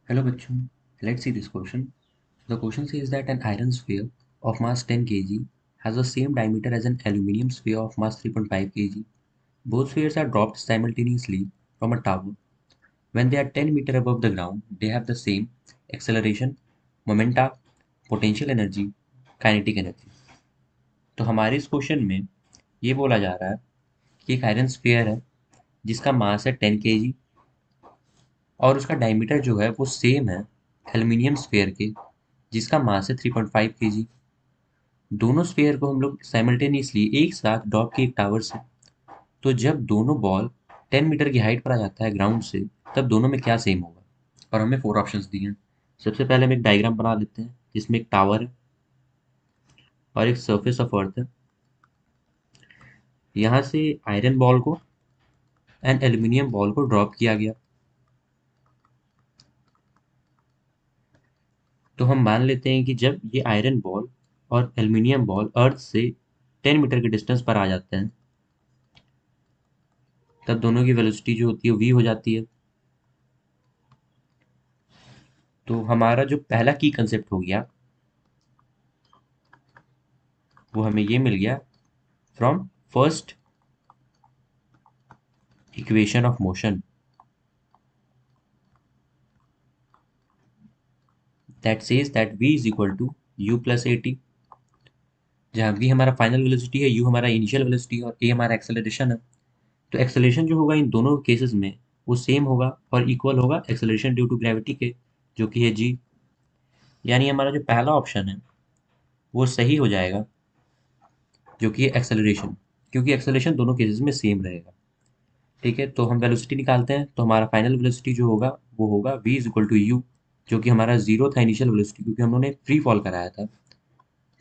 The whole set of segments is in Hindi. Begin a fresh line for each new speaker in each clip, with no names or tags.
Hello bachchon, let's see this question. The question says that an iron sphere of mass 10 kg has the same diameter as an aluminium sphere of mass 3.5 kg. Both spheres are dropped simultaneously from a tower. When they are 10 meter above the ground, they have the same acceleration, momenta, potential energy, kinetic energy. तो हमारे इस क्वेश्चन में ये बोला जा रहा है कि एक आयरन स्फीयर है जिसका मास है 10 kg और उसका डायमीटर जो है वो सेम है एल्यूमिनियम स्फीयर के जिसका मास है 3.5 kg। दोनों स्फीयर को हम लोग साइमल्टेनियसली एक साथ ड्रॉप किए एक टावर से। तो जब दोनों बॉल 10 मीटर की हाइट पर आ जाता है ग्राउंड से, तब दोनों में क्या सेम होगा? और हमें 4 ऑप्शंस दिए हैं। सबसे पहले हम एक डायग्राम बना लेते हैं जिसमें एक टावर है और एक सरफेस ऑफ अर्थ है। यहाँ से आयरन बॉल को एंड एल्यूमिनियम बॉल को ड्रॉप किया गया। तो हम मान लेते हैं कि जब ये आयरन बॉल और एल्यूमिनियम बॉल अर्थ से 10 मीटर के डिस्टेंस पर आ जाते हैं, तब दोनों की वेलोसिटी जो होती है वी हो जाती है। तो हमारा जो पहला की कंसेप्ट हो गया वो हमें ये मिल गया from first equation of motion, that says that v is equal to u plus a t, जहाँ v हमारा फाइनल वेलोसिटी है, u हमारा इनिशियल वेलोसिटी और a हमारा एक्सेलरेशन है। तो एक्सेलरेशन जो होगा इन दोनों केसेस में वो सेम होगा और इक्वल होगा एक्सेलरेशन ड्यू टू ग्रेविटी के, जो कि है g। यानी हमारा जो पहला ऑप्शन है वो सही हो जाएगा, जो कि है एक्सेलरेशन, क्योंकि एक्सेलरेशन दोनों केसेस में सेम रहेगा। ठीक है, तो हम वेलोसिटी निकालते हैं। तो हमारा फाइनल वेलोसिटी जो होगा वो होगा v is equal to u, जो कि हमारा जीरो था इनिशियल वेलोसिटी क्योंकि हम लोगों ने फ्री फॉल कराया था,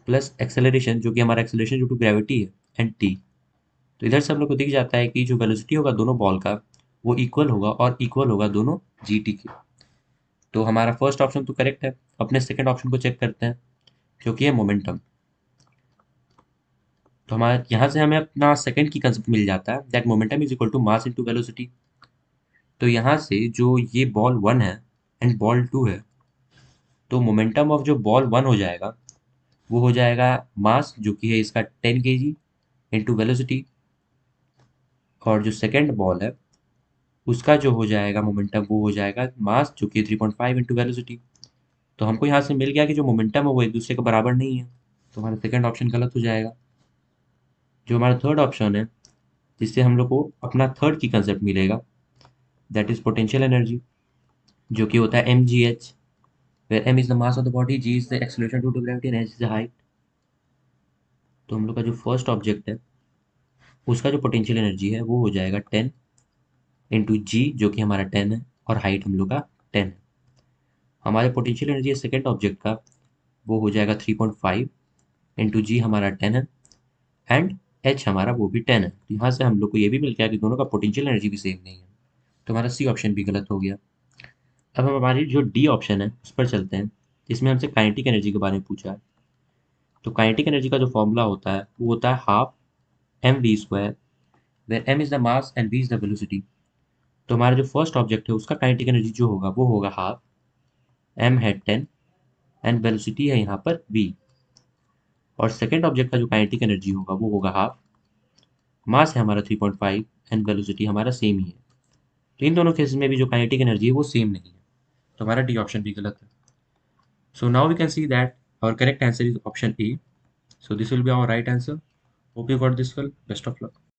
प्लस एक्सेलरेशन जो कि हमारा एक्सेलरेशन ड्यू टू ग्रेविटी है एंड टी। तो इधर से हम लोग को दिख जाता है कि जो वेलोसिटी होगा दोनों बॉल का वो इक्वल होगा और इक्वल होगा दोनों जी टी के। तो हमारा फर्स्ट ऑप्शन तो करेक्ट है। अपने सेकंड ऑप्शन को चेक करते हैं जो कि है मोमेंटम। तो हमारे यहाँ से हमें अपना सेकंड की कंसेप्ट मिल जाता है that momentum is equal to mass into velocity. तो यहाँ से जो ये बॉल वन है एंड बॉल टू है, तो मोमेंटम ऑफ जो बॉल वन हो जाएगा वो हो जाएगा मास जो कि है इसका 10 kg इंटू वेलोसिटी, और जो सेकंड बॉल है उसका जो हो जाएगा मोमेंटम वो हो जाएगा मास जो कि 3.5 इंटू वेलोसिटी। तो हमको यहाँ से मिल गया कि जो मोमेंटम है वो एक दूसरे के बराबर नहीं है, तो हमारा सेकंड ऑप्शन गलत हो जाएगा। जो हमारा थर्ड ऑप्शन है जिससे हम लोग को अपना थर्ड की कंसेप्ट मिलेगा, दैट इज पोटेंशियल एनर्जी, जो कि होता है m g h, where m is the mass of the body, g is the acceleration due to gravity and h is the height. तो हम लोग का जो फर्स्ट ऑब्जेक्ट है उसका जो पोटेंशियल एनर्जी है वो हो जाएगा 10 इंटू जी, जो कि हमारा 10 है, और हाइट हम लोग का 10 है। हमारे पोटेंशियल एनर्जी सेकंड ऑब्जेक्ट का वो हो जाएगा 3.5 इंटू जी हमारा 10 है एंड एच हमारा वो भी 10 है। तो यहाँ से हम लोग को ये भी मिल गया कि दोनों का पोटेंशियल एनर्जी भी सेम नहीं है। तो हमारा सी ऑप्शन भी गलत हो गया। अब हम हमारी जो डी ऑप्शन है उस पर चलते हैं, जिसमें हमसे काइनेटिक एनर्जी के बारे में पूछा है। तो काइनेटिक एनर्जी का जो फॉर्मूला होता है वो होता है half m v square, where m is the mass and v is the velocity. तो हमारा जो फर्स्ट ऑब्जेक्ट है उसका काइनेटिक एनर्जी जो होगा वो होगा हाफ, एम है 10 एंड वेलोसिटी है यहाँ पर वी। और सेकेंड ऑब्जेक्ट का जो काइनेटिक एनर्जी होगा वो होगा हाफ, मास है हमारा 3.5 एंड वेलोसिटी हमारा सेम ही है। तो इन दोनों केसेस में भी जो काइनेटिक एनर्जी है वो सेम नहीं है, तो हमारा डी ऑप्शन भी गलत है। So now we can see that our correct answer is option A. So this will be our right answer. Hope you got this well. Best of luck.